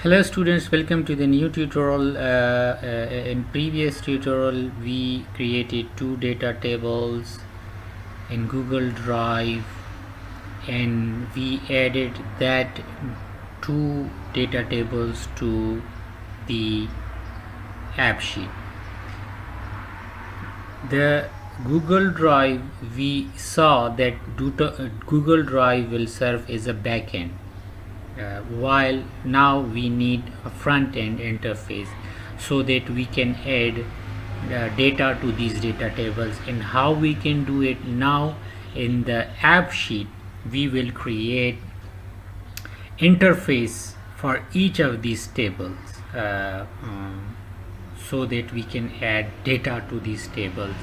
Hello students, welcome to the new tutorial. In previous tutorial we created two data tables in Google Drive and we added that two data tables to the AppSheet. The Google Drive, we saw that Google Drive will serve as a backend, while now we need a front-end interface so that we can add data to these data tables. And how we can do it now, in the AppSheet we will create interface for each of these tables, so that we can add data to these tables.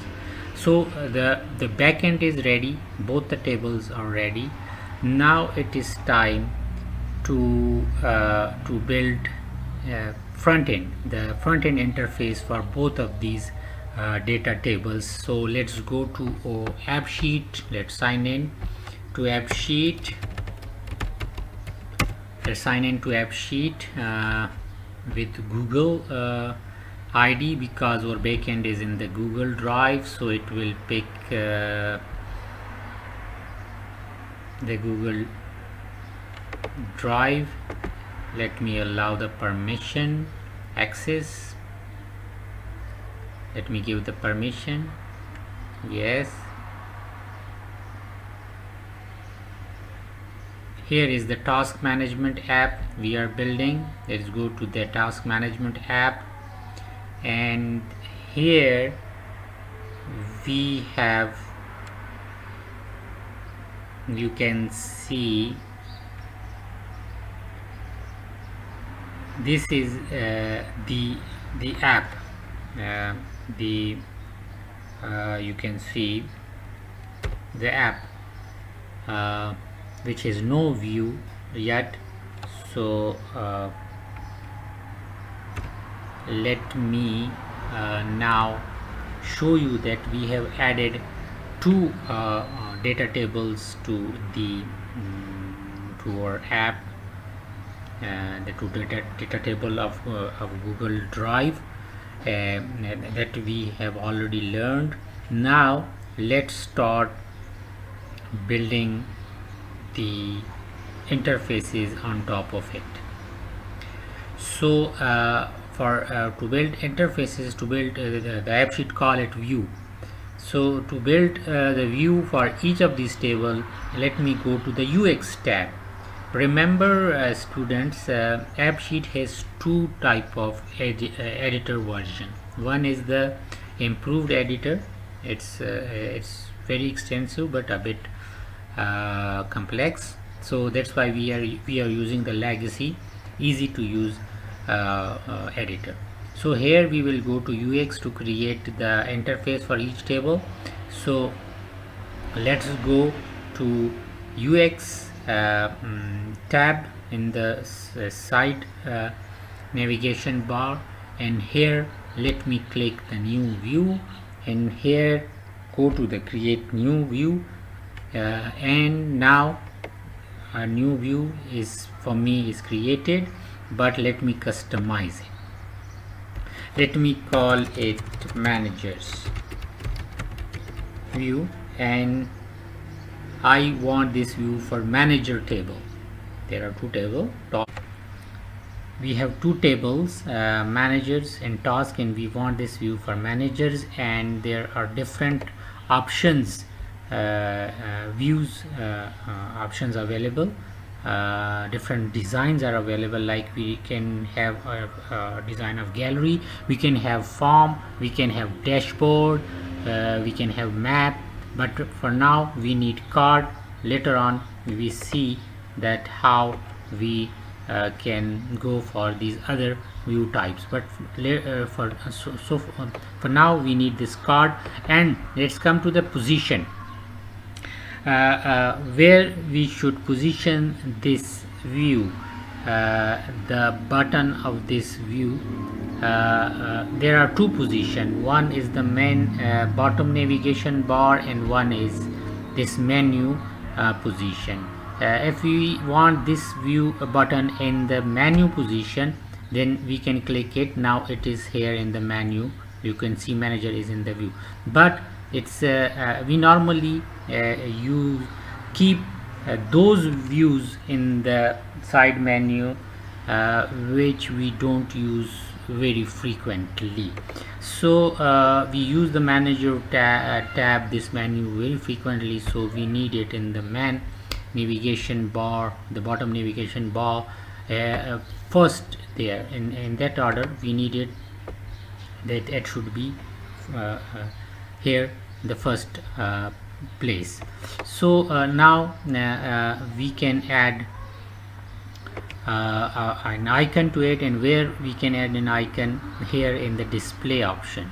So the backend is ready, both the tables are ready. Now it is time to build the front end interface for both of these data tables. So let's go to AppSheet. Let's sign in to AppSheet. Let's sign in to AppSheet with Google ID, because our backend is in the Google Drive, so it will pick the Google Drive. Let me allow the permission access. Let me give the permission. Yes. Here is the task management app we are building. Let's go to the task management app, and here we have, you can see, this is the app. You can see the app which has no view yet. So let me now show you that we have added two data tables to the to our app, the two data table of Google Drive that we have already learned. Now let's start building the interfaces on top of it. So to build interfaces, to build the AppSheet call it view. So to build the view for each of these tables, let me go to the UX tab. Remember students, AppSheet has two type of editor version. One is the improved editor. It's very extensive but a bit complex, so that's why we are using the legacy, easy to use editor. So here we will go to UX to create the interface for each table. So let's go to UX tab in the side navigation bar, and here let me click the new view, and here go to the create new view, and now a new view is for me is created, but let me customize it. Let me call it managers view, and I want this view for manager table. There are two tables. We have two tables, managers and task, and we want this view for managers, and there are different options, views options available. Different designs are available, like we can have a design of gallery, we can have form, we can have dashboard, we can have map, but for now we need card. Later on we see that how we can go for these other view types, but for now we need this card. And let's come to the position, where we should position this view, the button of this view. There are two positions. One is the main bottom navigation bar, and one is this menu position. if we want this view button in the menu position, then we can click it. Now it is here in the menu. You can see manager is in the view, but it's we normally use keep those views in the side menu which we don't use very frequently. So we use the manager tab, this menu very frequently, so we need it in the navigation bar, the bottom navigation bar, first there in that order we need it, that it should be here the first place. So now we can add an icon to it, and where we can add an icon, here in the display option.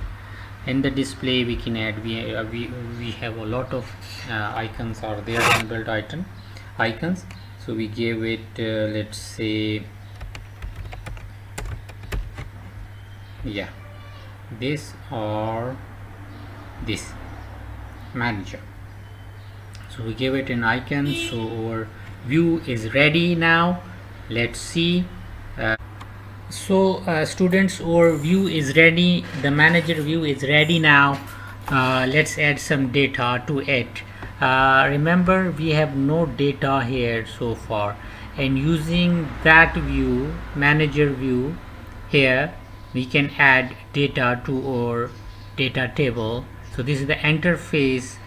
In the display we can add, we have a lot of icons are there, inbuilt icons. So we gave it let's say, yeah, this or this manager. So we give it an icon. So our view is ready now. Let's see. So students, our view is ready, the manager view is ready now. Let's add some data to it. Remember, we have no data here so far, and using that view, manager view, here we can add data to our data table. So this is the interface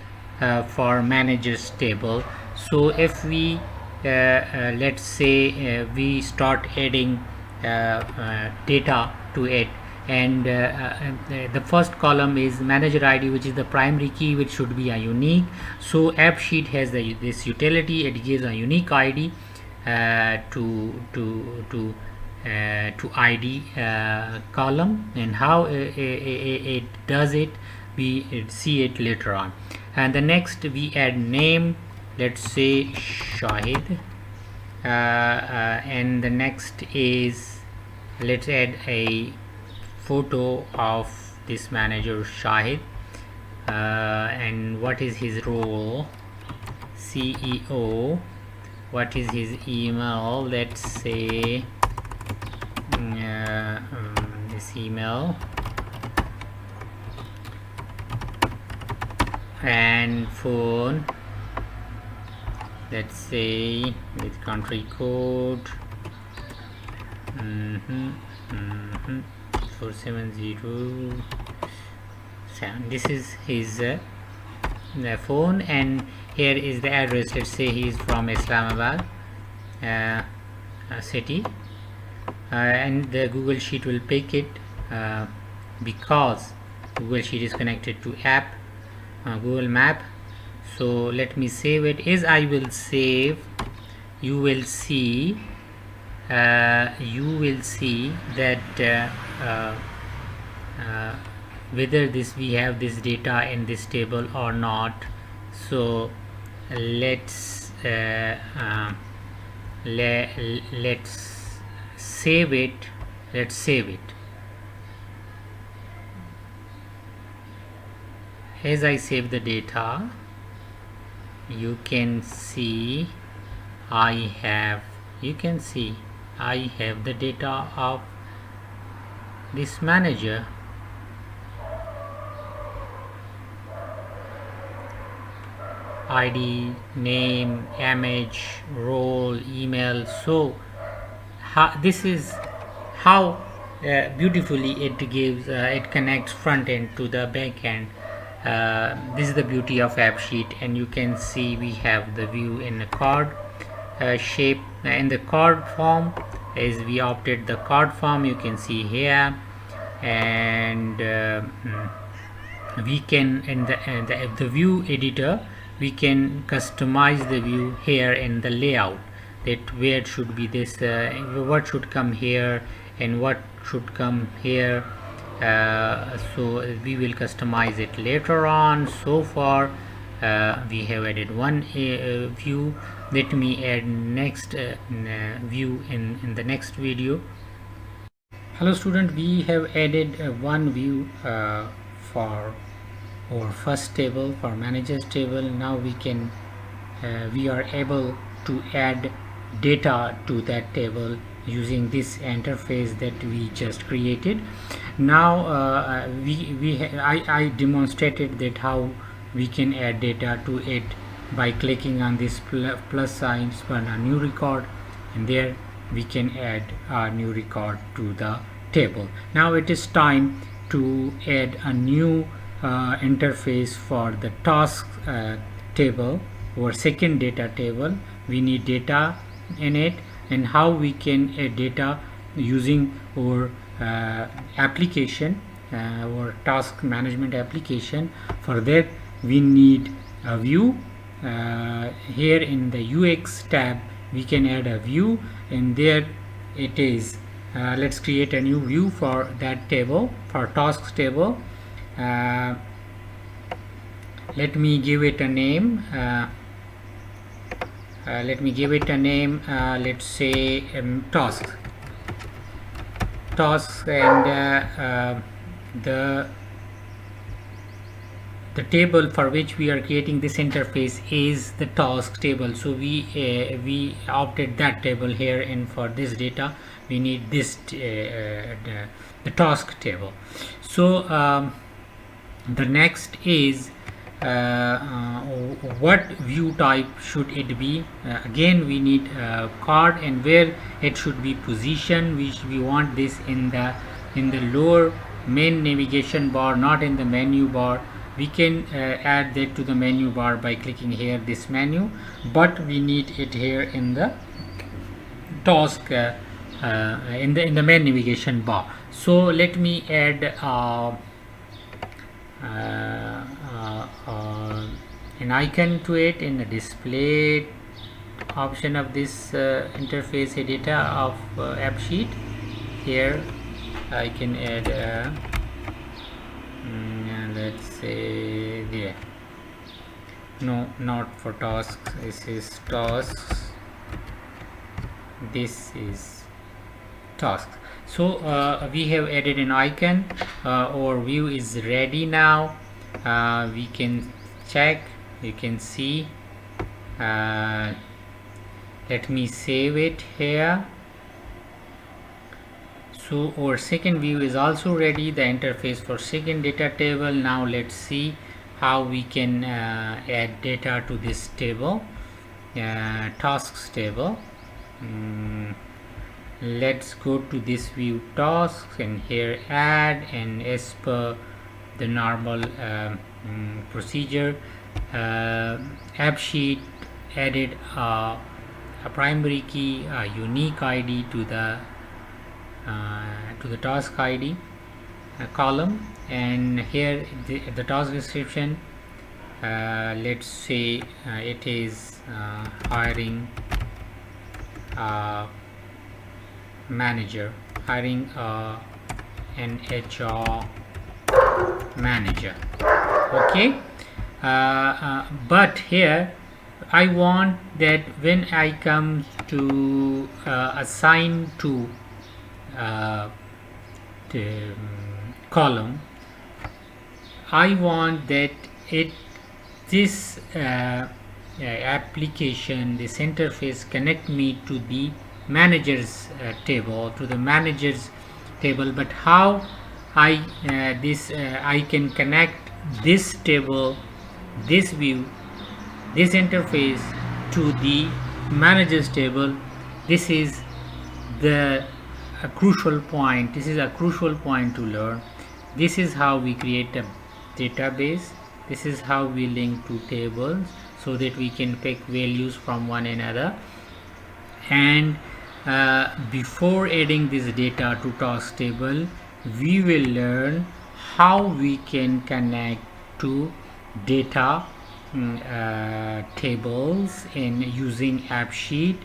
for managers table. So if we let's say we start adding data to it, and the first column is manager ID, which is the primary key, which should be a unique. So AppSheet has this utility, it gives a unique ID to ID column, and how it does it we see it later on. And the next we add name, let's say Shahid, and the next is, let's add a photo of this manager Shahid, and what is his role, CEO, what is his email, let's say this email, and phone, let's say with country code 4707. This is his phone, and here is the address. Let's say he is from Islamabad city, and the Google Sheet will pick it because Google Sheet is connected to Google Map. So let me save it. As I will save, you will see that whether we have this data in this table or not. So let's save it. As I save the data, you can see I have the data of this manager. ID, name, image, role, email. So this is how beautifully it gives it connects front end to the back end. This is the beauty of AppSheet, and you can see we have the view in a card shape. In the card form, as we opted the card form, you can see here, and we can in the view editor, we can customize the view here in the layout, that where it should be this what should come here and what should come here. So we will customize it later on. So far we have added one view. Let me add next view in the next video. Hello student, we have added one view for our first table, for managers table. Now we are able to add data to that table using this interface that we just created. Now I demonstrated that how we can add data to it by clicking on this plus signs for a new record, and there we can add a new record to the table. Now it is time to add a new interface for the task table or second data table. We need data in it, and how we can add data using our application or task management application. For that we need a view. Here in the UX tab we can add a view, and there it is. Let's create a new view for that table, for tasks table. Let me give it a name. Let's say tasks, and the table for which we are creating this interface is the task table. So we opted that table here, and for this data we need this the task table. So the next is what view type should it be. Again we need card, and where it should be positioned. We want this in the lower main navigation bar, not in the menu bar. We can add that to the menu bar by clicking here this menu, but we need it here in the task in the main navigation bar. So let me add an icon to it in the display option of this interface editor of AppSheet. Here I can add let's say there. No, not for tasks. This is tasks. This is tasks. So we have added an icon. Our view is ready now. We can check. You can see. Let me save it here. So our second view is also ready, the interface for second data table. Now let's see how we can add data to this table, tasks table. Let's go to this view tasks, and here add, and as per the normal procedure, AppSheet added a primary key, a unique ID to the task ID column, and here the task description, let's say it is hiring a manager, hiring an HR manager. Okay, but here I want that when I come to assign to the column, I want that this application, this interface, connect me to the managers table, but how I can connect this table, this view, this interface to the managers table. This is a crucial point. This is a crucial point to learn. This is how we create a database. This is how we link two tables so that we can pick values from one another. And before adding this data to task table, we will learn how we can connect to data tables in using AppSheet.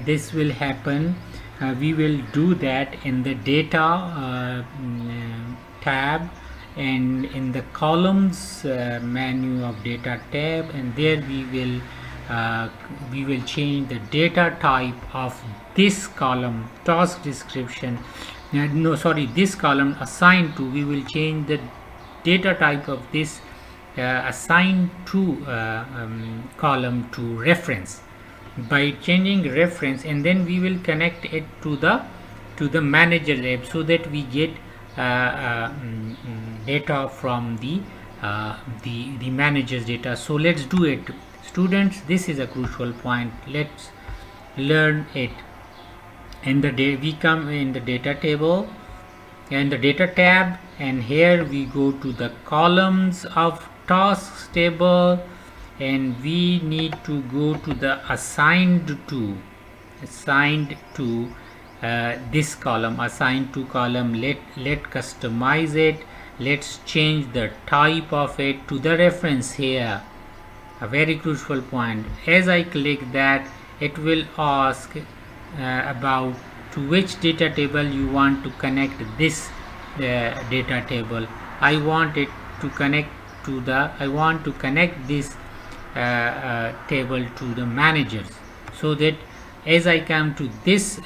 This will happen. We will do that in the data tab, and in the columns menu of data tab, and there we will change the data type of this column, task description. This column assigned to, we will change the data type of this assigned to column to reference. by changing reference, and then we will connect it to the manager app, so that we get data from the manager's data. So let's do it, students. This is a crucial point. Let's learn it. In the day, we come in the data table and the data tab, and here we go to the columns of tasks table, and we need to go to the assigned to this column, assigned to column. Let customize it. Let's change the type of it to the reference here. A very crucial point. As I click that, it will ask about to which data table you want to connect this data table. I want to connect this table to the managers, so that as I come to this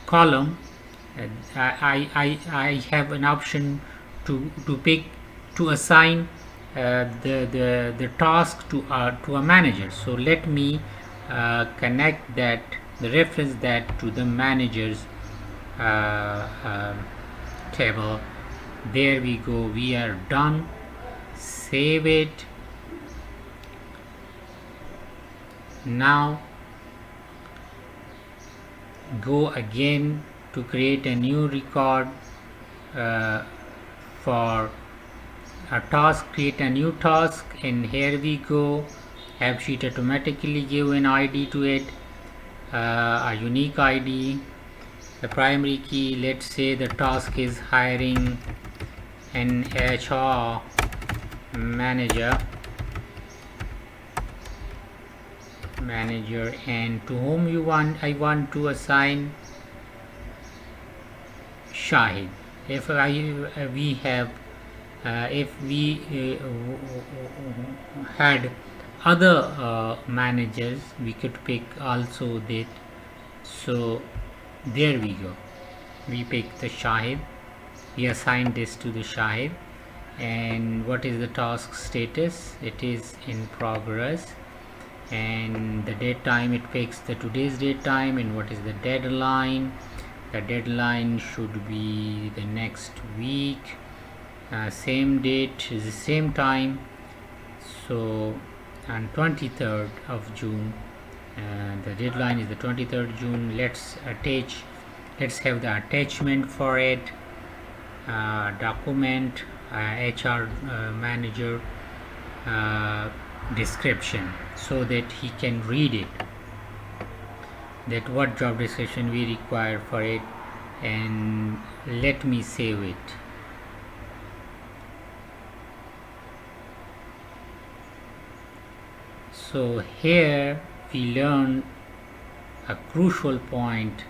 column, I have an option to pick, to assign the task to a manager. So let me connect that, the reference that to the managers table. There we go, we are done. Save it. Now go again to create a new record for a task. Create a new task, and here we go. AppSheet automatically give an ID to it, a unique ID. The primary key, let's say the task is hiring an HR manager, and to whom I want to assign Shahid. If we have if we had other managers, we could pick also that. So there we go, we pick the Shahid, we assign this to the Shahid. And what is the task status? It is in progress. And the date time, it picks the today's date time. And what is the deadline? The deadline should be the next week, same date is the same time. So on 23rd of June, the deadline is the 23rd June. Let's have the attachment for it, document, HR manager description, so that he can read it, that what job description we require for it. And let me save it. So here we learn a crucial point,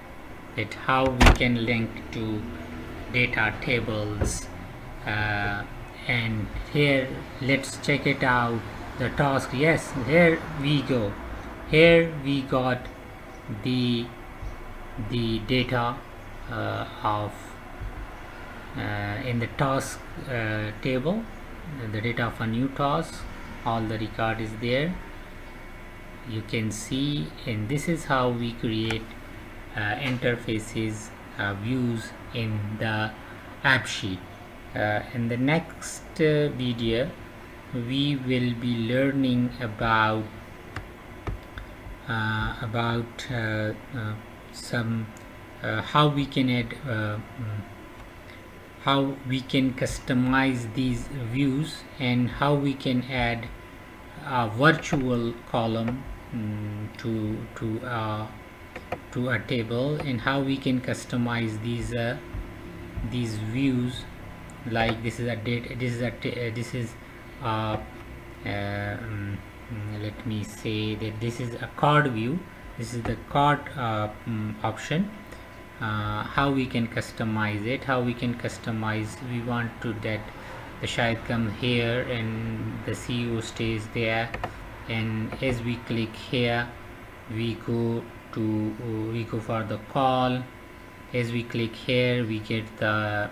that how we can link to data tables. And here let's check it out, the task. Yes, here we go. Here we got the data of in the task table, the data of a new task. All the record is there, you can see. And this is how we create interfaces, views in the AppSheet. In the next video we will be learning about some how we can add how we can customize these views, and how we can add a virtual column to a table, and how we can customize these views. Like this is a date, this is let me say that this is a card view. This is the card option. How we can customize it, we want to that the Shahid come here and the CEO stays there. And as we click here, we go for the call. As we click here, we get the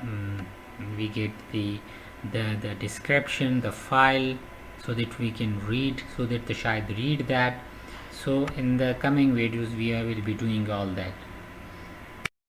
description, the file. so that we can read, so that the child read that. So in the coming videos we will be doing all that.